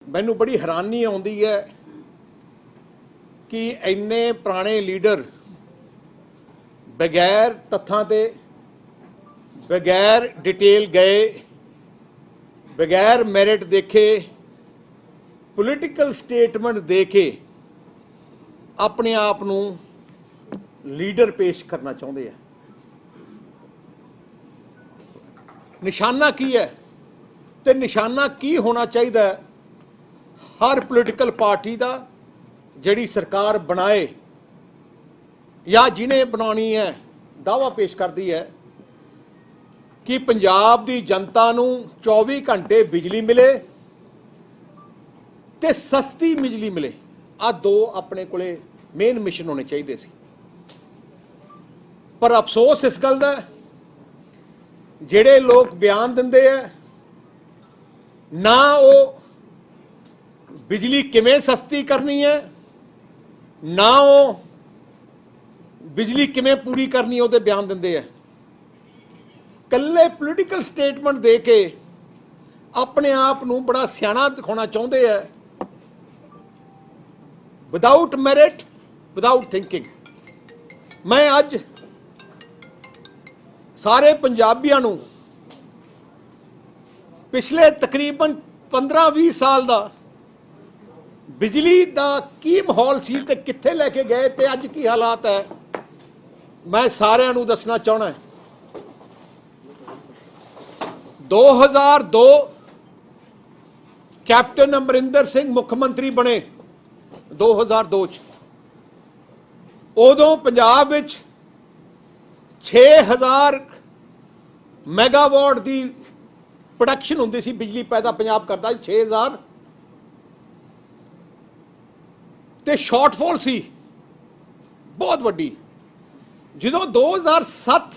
मैनू बड़ी हैरानी आउंदी है कि इन्ने पुराने लीडर बगैर तत्थां ते बगैर डिटेल गए बगैर मैरिट देखे पोलिटिकल स्टेटमेंट दे के अपने आप नूं लीडर पेश करना चाहते हैं। निशाना की है तो निशाना की होना चाहिए हर पोलिटिकल पार्टी का जिहड़ी सरकार बनाए या जिन्हें बनानी है दावा पेश करती है कि पंजाब की जनता नूं 24 घंटे बिजली मिले ते सस्ती बिजली मिले। आ दो अपने कोले मेन मिशन होने चाहिए सी। पर अफसोस इस गल दा जिहड़े लोग बयान दिंदे है ना वो बिजली किवें सस्ती करनी है ना वो बिजली किवें पूरी करनी है उहदे बयान दिंदे है। कल्ले पोलिटिकल स्टेटमेंट दे के अपने आप नूं बड़ा सियाणा दिखाना चाहते हैं विदाउट मैरिट विदाउट थिंकिंग। मैं अज सारे पंजाबियों नूं पिछले तकरीबन 15-20 साल दा बिजली दा की माहौल सी ते कित्थे लैके गए ते अज की हालात है मैं सारिਆਂ ਨੂੰ दसना चाहना। 2002 कैप्टन अमरिंदर सिंह मुख्यमंत्री बने 2002 उदों पंजाब विच 6000 मैगावाट की प्रोडक्शन होंदी सी बिजली पैदा पंजाब करता 6000 ते शॉर्टफॉल सी बहुत वड्डी। जो 2007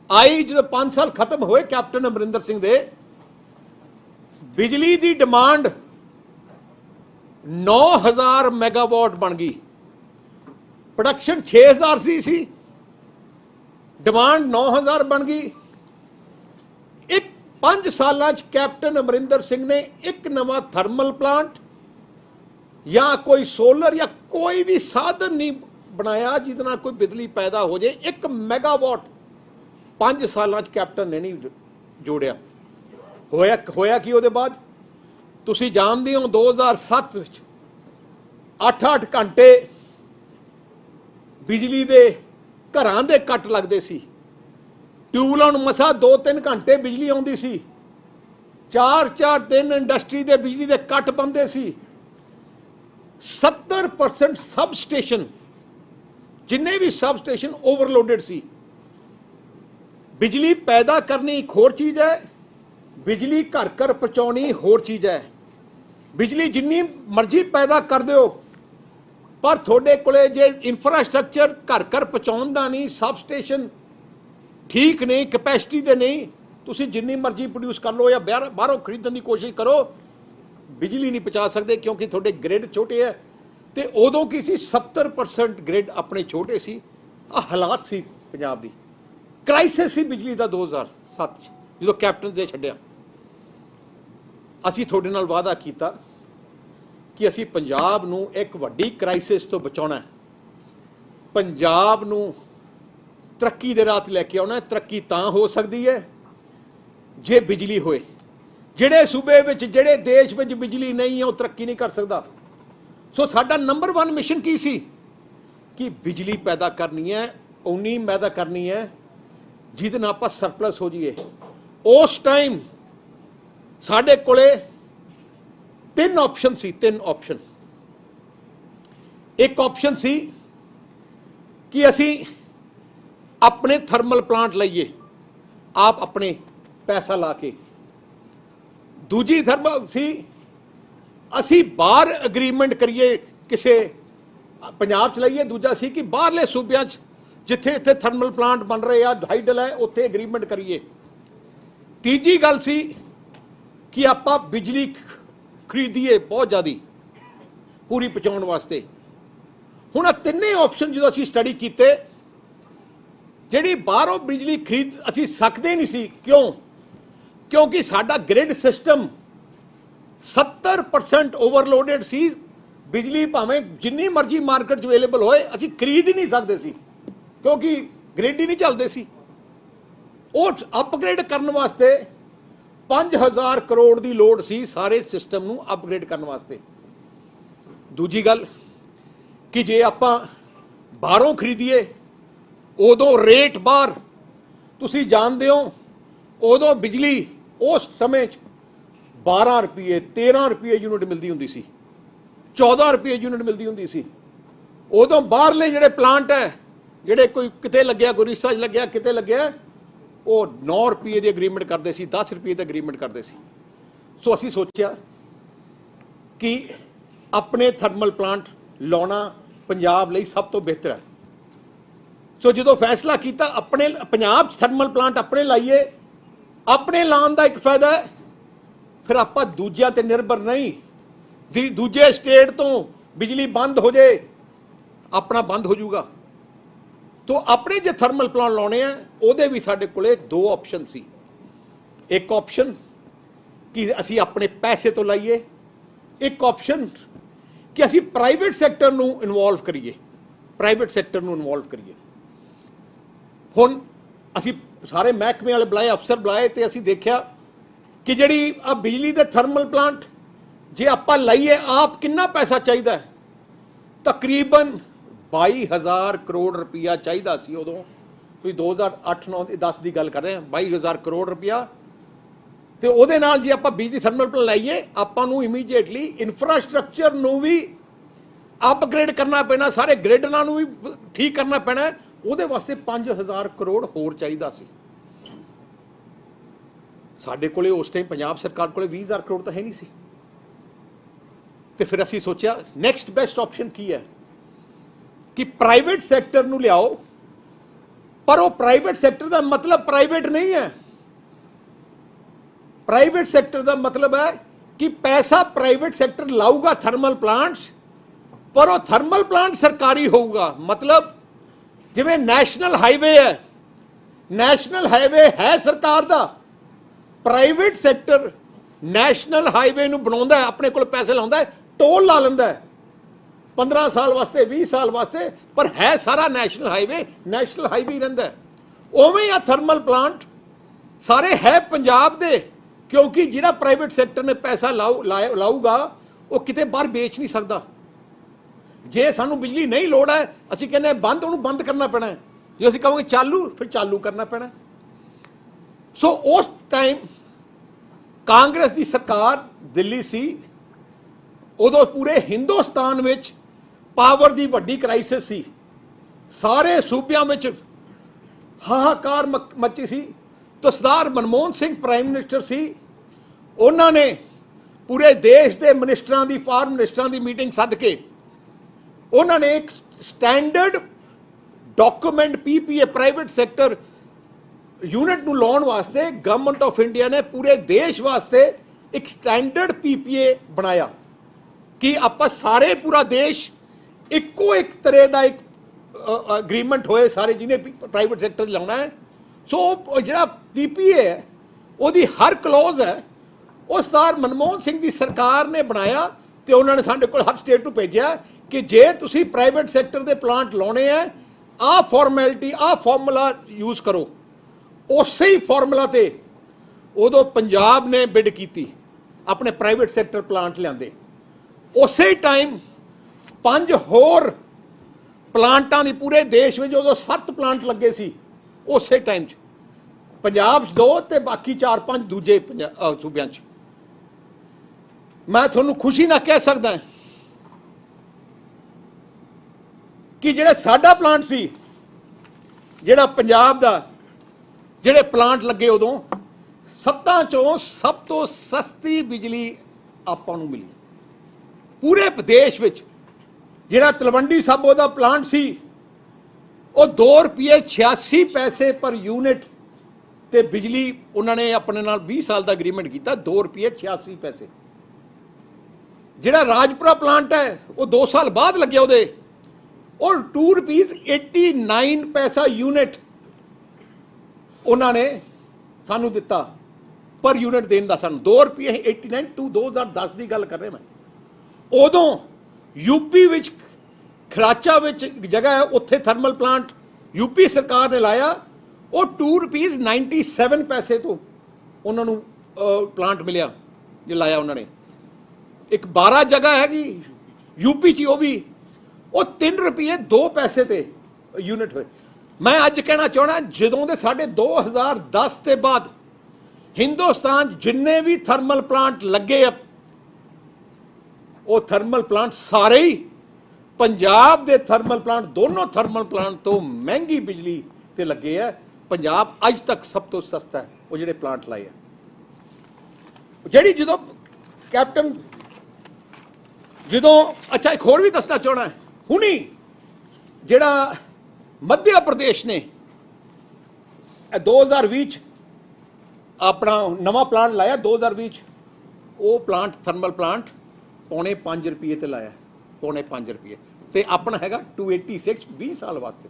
आई जो 5 साल खत्म होए कैप्टन अमरिंदर सिंह दे बिजली की डिमांड 9000 मैगावाट बन गई। प्रोडक्शन 6000 सी डिमांड 9000 बन गई। एक 5 साल कैप्टन अमरिंदर सिंह ने एक नवा थर्मल प्लांट या कोई सोलर या कोई भी साधन नहीं बनाया जिहदे नाल कोई बिजली पैदा हो जाए। 1 मैगावाट 5 साल कैप्टन ने नहीं जोड़िया। होया कि उहदे बाद तुसी जानते हो 2007 8-8 घंटे बिजली दे घरां दे कट लगते सी। ट्यूबलां नूं मसा 2-3 घंटे बिजली आउंदी सी। 4-4 दिन इंडस्ट्री दे बिजली दे कट बनते सी। 70% सब स्टेशन जिन्ने भी सब स्टेशन ओवरलोडेड सी। बिजली पैदा करनी एक होर चीज़ है, बिजली घर घर पहुँचानी होर चीज़ है। बिजली जिन्नी मर्जी पैदा कर दो पर थोड़े कोले जे इंफ्रास्ट्रक्चर घर घर पहुँचाने का नहीं, सब स्टेशन ठीक नहीं, कैपेसिटी दे नहीं, तुसी जिन्नी मर्जी प्रोड्यूस कर लो या बाहरों खरीदने की कोशिश करो बिजली नहीं पहुँचा सकते क्योंकि थोड़े ग्रिड छोटे है। तो उदों की सी 70% ग्रिड अपने छोटे सी। आ हालात सी पंजाब दी क्राइसिस सी बिजली का 2007 जो कैप्टन ने छड्डिया। असी थोड़े नाल वादा किया कि असी पंजाब नूं एक वड्डी क्राइसिस तो बचाउणा है, पंजाब नूं तरक्की दे राह ते लैके आउणा है। तरक्की तां हो सकती है जे बिजली होए। जिहड़े सूबे विच जिहड़े देश विच बिजली नहीं है वो तरक्की नहीं कर सकता। सो साडा नंबर 1 मिशन की सी कि बिजली पैदा करनी है, उन्नी पैदा करनी है जिहदे नाल आपां सरप्लस हो जाइए। उस टाइम साडे कोले 3 ऑप्शन सी। 3 ऑप्शन। एक ऑप्शन सी कि असी अपने थर्मल प्लांट लाइए आप अपने पैसा ला के। दूजी थर्मल सी असी बाहर एग्रीमेंट करिए किसे पंजाब च लाइए। दूजा सी कि बाहरले सूबियां जिथे इत्थे थर्मल प्लांट बन रहे हैं हाइडल है उत्थे एग्रीमेंट करिए। तीजी गल सी कि आपां बिजली खरीदीए बहुत ज़्यादा पूरी पहुँचाने वास्ते। हुण आ तिन्ने ऑप्शन जो असी स्टडी किए जिहड़ी बाहरों बिजली खरीद असी सकते नहीं सी। क्यों? क्योंकि साडा ग्रिड सिस्टम 70% ओवरलोडेड सी। बिजली भावें जिन्नी मर्जी मार्केट च अवेलेबल होए असी खरीद ही नहीं सकते सी, क्योंकि ग्रिड ही नहीं चलते सी। ਉਹ ਅਪਗ੍ਰੇਡ ਕਰਨ ਵਾਸਤੇ 5000 ਕਰੋੜ ਦੀ ਲੋੜ ਸੀ ਸਾਰੇ ਸਿਸਟਮ ਨੂੰ ਅਪਗ੍ਰੇਡ ਕਰਨ ਵਾਸਤੇ। ਦੂਜੀ ਗੱਲ ਕਿ ਜੇ ਆਪਾਂ ਬਾਹਰੋਂ ਖਰੀਦੀਏ ਉਦੋਂ ਰੇਟ ਬਾਹਰ ਤੁਸੀਂ ਜਾਣਦੇ ਹੋ, ਉਦੋਂ ਬਿਜਲੀ ਉਸ ਸਮੇਂ 'ਚ 12 ਰੁਪਏ 13 ਰੁਪਏ ਯੂਨਿਟ ਮਿਲਦੀ ਹੁੰਦੀ ਸੀ, 14 ਰੁਪਏ ਯੂਨਿਟ ਮਿਲਦੀ ਹੁੰਦੀ ਸੀ। ਉਦੋਂ ਬਾਹਰਲੇ ਜਿਹੜੇ ਪਲਾਂਟ ਹੈ, ਜਿਹੜੇ ਕੋਈ ਕਿਤੇ ਲੱਗਿਆ, ਗੁਰੀਸਾ 'ਚ ਲੱਗਿਆ, ਕਿਤੇ ਲੱਗਿਆ, ਉਹ 9 ਰੁਪਏ ਦੀ ਅਗਰੀਮੈਂਟ ਕਰਦੇ ਸੀ, 10 ਰੁਪਏ ਦੀ ਅਗਰੀਮੈਂਟ ਕਰਦੇ ਸੀ। ਸੋ ਅਸੀਂ ਸੋਚਿਆ ਕਿ ਆਪਣੇ ਥਰਮਲ ਪਲਾਂਟ ਲਾਉਣਾ ਪੰਜਾਬ ਲਈ ਸਭ ਤੋਂ ਬਿਹਤਰ ਹੈ। ਸੋ ਜਦੋਂ ਫੈਸਲਾ ਕੀਤਾ ਆਪਣੇ ਪੰਜਾਬ 'ਚ ਥਰਮਲ ਪਲਾਂਟ ਆਪਣੇ ਲਾਈਏ, ਆਪਣੇ ਲਾਉਣ ਦਾ ਇੱਕ ਫਾਇਦਾ ਹੈ, ਫਿਰ ਆਪਾਂ ਦੂਜਿਆਂ ਤੇ ਨਿਰਭਰ ਨਹੀਂ। ਦੂਜੇ ਸਟੇਟ ਤੋਂ ਬਿਜਲੀ ਬੰਦ ਹੋ ਜਾਏ, ਆਪਣਾ ਬੰਦ ਹੋ ਜਾਊਗਾ। तो अपने जो थर्मल प्लांट लाने हैं ਉਹਦੇ भी साढ़े कोले दो ऑप्शन सी। एक ऑप्शन कि असी अपने पैसे तो लाइए, एक ऑप्शन कि असी प्राइवेट सैक्टर नूं इन्वॉल्व करिए, प्राइवेट सैक्टर नूं इन्वॉल्व करिए। हुण असी सारे महकमे वाले बुलाए, अफसर बुलाए, तो असी देखा कि जिहड़ी आ बिजली दे थर्मल प्लांट जे आपां लाइए आप कितना पैसा चाहिए, तकरीबन 22,000 ਕਰੋੜ ਰੁਪਇਆ ਚਾਹੀਦਾ ਸੀ ਉਦੋਂ। ਤੁਸੀਂ 2008-9-10 ਦੀ ਗੱਲ ਕਰ ਰਹੇ ਹਾਂ, 22,000 ਕਰੋੜ ਰੁਪਇਆ। ਤੇ ਉਹਦੇ ਨਾਲ ਜੇ ਆਪਾਂ ਬਿਜਲੀ ਥਰਮਲ ਪਲਾਂਟ ਲਾਈਏ, ਆਪਾਂ ਨੂੰ ਇਮੀਡੀਏਟਲੀ ਇਨਫਰਾਸਟ੍ਰਕਚਰ ਨੂੰ ਵੀ ਅਪਗ੍ਰੇਡ ਕਰਨਾ ਪੈਣਾ, ਸਾਰੇ ਗ੍ਰਿਡ ਨਾਲ ਨੂੰ ਵੀ ਠੀਕ ਕਰਨਾ ਪੈਣਾ। ਉਹਦੇ ਵਾਸਤੇ 5,000 ਕਰੋੜ ਹੋਰ ਚਾਹੀਦਾ ਸੀ। ਸਾਡੇ ਕੋਲੇ ਉਸ ਟਾਈਮ ਪੰਜਾਬ ਸਰਕਾਰ ਕੋਲੇ 20,000 ਕਰੋੜ ਤਾਂ ਹੈ ਨਹੀਂ ਸੀ। ਤੇ ਫਿਰ ਅਸੀਂ ਸੋਚਿਆ ਨੈਕਸਟ ਬੈਸਟ ਆਪਸ਼ਨ ਕੀ ਹੈ कि प्राइवेट सैक्टर नूं लियाओ, पर वो प्राइवेट सैक्टर का मतलब प्राइवेट नहीं है। प्राइवेट सैक्टर का मतलब है कि पैसा प्राइवेट सैक्टर लाऊगा थर्मल प्लांट्स, पर वो थर्मल प्लांट सरकारी होगा। मतलब जिवें नैशनल हाईवे है, नैशनल हाईवे है सरकार का, प्राइवेट सैक्टर नैशनल हाईवे नूं बनाउंदा है, अपने कोल पैसे लाउंदा है, टोल ला लैंदा है 15 साल वास्ते, 20 साल वास्ते, पर है सारा नैशनल हाईवे ही रहिंदा है। उवें आ थर्मल प्लांट सारे है पंजाब दे, क्योंकि जिहड़ा प्राइवेट सैक्टर ने पैसा लाऊगा वो किते बाहर बेच नहीं सकता। जे सानू बिजली नहीं लोड़ है, असीं कहने बंद, उहनूं बंद करना पैना है। जे असीं कहांगे चालू, फिर चालू करना पैना। सो उस टाइम कांग्रेस की सरकार दिल्ली सी, उदों पूरे हिंदुस्तान विच पावर की वड्डी क्राइसिस सी, सारे सूबियां विच हाहाकार मची सी। तो सरदार मनमोहन सिंह प्राइम मिनिस्टर सी, उन्होंने पूरे देश के मिनिस्टरां दी, फॉरेन मिनिस्टरां दी मीटिंग सद के उन्होंने एक standard document PPA private sector unit नूं लाउण वास्ते गवर्नमेंट ऑफ इंडिया ने पूरे देश वास्ते एक स्टैंडर्ड PPA बनाया कि आप सारे पूरा देश इक्को एक तरह का एक अग्रीमेंट होए, सारे जिन्हें प्राइवेट सैक्टर लाना है। सो जो PPA है वो हर क्लोज है वो सरदार मनमोहन सिंह की सरकार ने बनाया। तो उन्होंने साढ़े को हर स्टेट को भेजा कि जे तुसी प्राइवेट सैक्टर के प्लांट लाने हैं, आ फॉर्मैलिटी, आ फॉर्मूला यूज करो। उस ही फॉर्मूला ते उदों पंजाब ने बिड की, अपने प्राइवेट सैक्टर प्लांट लियाते। उस टाइम 5 होर प्लांटा की पूरे देश में जो 7 प्लांट लगे सी, उस टाइम पंजाब 2 ते बाकी 4-5 दूजे सूबे। मैं थोनू खुशी ना कह सकता कि जिहड़ा साडा प्लांट सी, जिहड़ा पंजाब दा जिहड़े प्लांट लगे उदों 7 चों सब तो सस्ती बिजली आपां नूं मिली पूरे देश विच। जिहड़ा तलवंडी साबो दा प्लांट सी वो 2 रुपये 86 पैसे पर यूनिट ते बिजली उन्होंने अपने नाल 20 साल का अग्रीमेंट किया, 2 रुपये 86 पैसे। जिहड़ा राजपुरा प्लांट है वो 2 साल बाद लगे उहदे, और 2 रुपीज़ 89 पैसा यूनिट उन्होंने सानू दिता। पर यूनिट देने का सन 2 रुपये 89 टू 2010 की गल कर रहे मैं उदों यूपी विच खराचा विच एक जगह है उत्थे थर्मल प्लांट यूपी सरकार ने लाया वो ₹2.97 तो उन्होंने प्लांट मिलिया जो लाया उन्होंने एक 12 जगह हैगी यूपी च वो भी वो ₹3.02 ते यूनिट हुए मैं अज कहना चाहना जदों दे साढ़े 2010 के बाद हिंदुस्तान जिन्ने भी थर्मल प्लांट लगे वो थर्मल प्लांट सारे ही पंजाब दे थर्मल प्लांट दोनों थर्मल प्लांट तो महंगी बिजली ते लगे है पंजाब अज तक सब तो सस्ता है वो जिहड़े प्लांट लाए है जिहड़ी जदों कैप्टन जदों अच्छा एक होर भी दसना चाहना है हुणी जिहड़ा मध्य प्रदेश ने 2020 अपना नवा प्लांट लाया 2020 वो प्लांट थर्मल प्लांट ₹5.5 ते लाया ₹5.5 ते अपना हैगा 286 20 साल वास्ते।